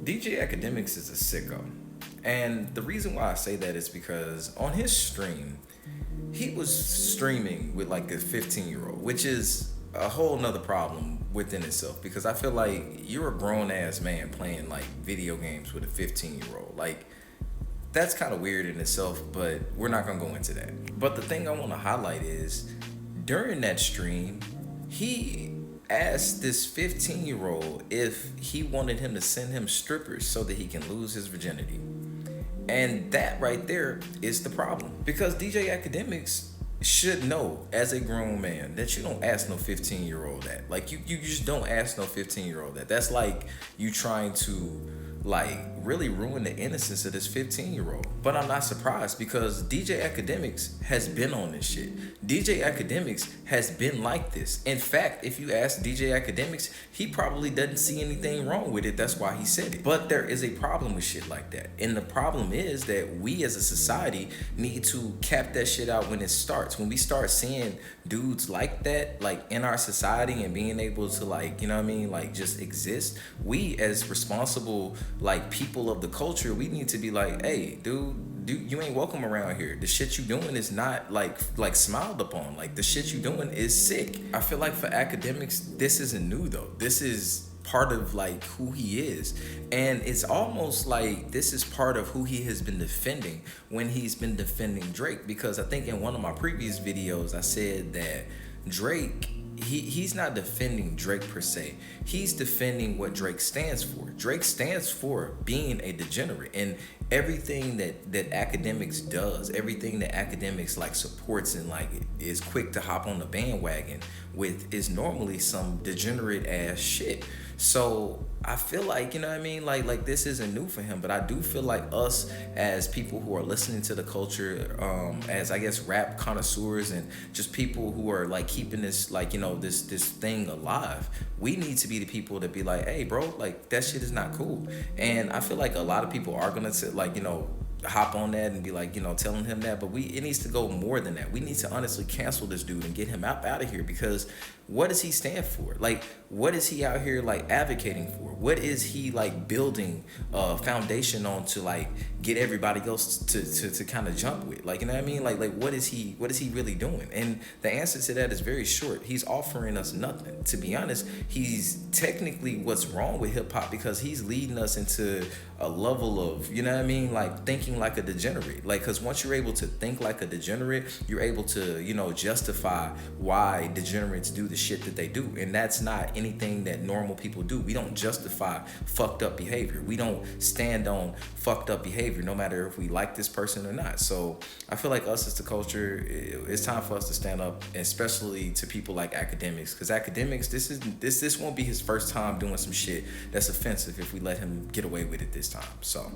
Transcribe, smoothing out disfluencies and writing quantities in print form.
DJ Academics is a sicko. And the reason why I say that is because on his stream, he was streaming with like a 15-year-old, which is a whole nother problem within itself because I feel like you're a grown ass man playing like video games with a 15-year-old. Like, that's kind of weird in itself, but we're not gonna go into that. But the thing I want to highlight is during that stream, he asked this 15-year-old if he wanted him to send him strippers so that he can lose his virginity. And that right there is the problem. Because DJ Academics should know as a grown man that you don't ask no 15-year-old that. Like you just don't ask no 15-year-old that. That's like you trying to like really ruin the innocence of this 15-year-old. But I'm not surprised because DJ Academics has been on this shit. DJ Academics has been like this. In fact, if you ask DJ Academics, he probably doesn't see anything wrong with it. That's why he said it. But there is a problem with shit like that. And the problem is that we as a society need to cap that shit out when it starts. When we start seeing dudes like that, like in our society and being able to like, you know what I mean? Like just exist. We as responsible like people of the culture, we need to be like, hey, dude, you ain't welcome around here. The shit you doing is not like smiled upon. Like the shit you doing is sick. I feel like for Academics, this isn't new though. This is part of like who he is, and it's almost like this is part of who he has been defending when he's been defending Drake, because I think in one of my previous videos I said that Drake, he's not defending Drake per se. He's defending what Drake stands for. Drake stands for being a degenerate, and everything that Academics does, everything that Academics like supports and like is quick to hop on the bandwagon with is normally some degenerate ass shit. So I feel like, you know what I mean, like this isn't new for him, but I do feel like us as people who are listening to the culture, as I guess rap connoisseurs and just people who are like keeping this like, you know, this thing alive, we need to be the people that be like, hey bro, like that shit is not cool. And I feel like a lot of people are gonna like, you know, hop on that and be like, you know, telling him that, but it needs to go more than that. We need to honestly cancel this dude and get him out of here, because what does he stand for? Like, what is he out here like advocating for? What is he like building a foundation on to like get everybody else to kind of jump with? Like, you know what I mean? Like what is he really doing? And the answer to that is very short. He's offering us nothing. To be honest, he's technically what's wrong with hip hop, because he's leading us into a level of, you know what I mean, like thinking like a degenerate. Like, because once you're able to think like a degenerate, you're able to, you know, justify why degenerates do the shit that they do. And that's not anything that normal people do. We don't justify fucked up behavior. We don't stand on fucked up behavior, no matter if we like this person or not. So I feel like us as the culture, it's time for us to stand up, especially to people like Academics, because Academics, this won't be his first time doing some shit that's offensive if we let him get away with it this time. So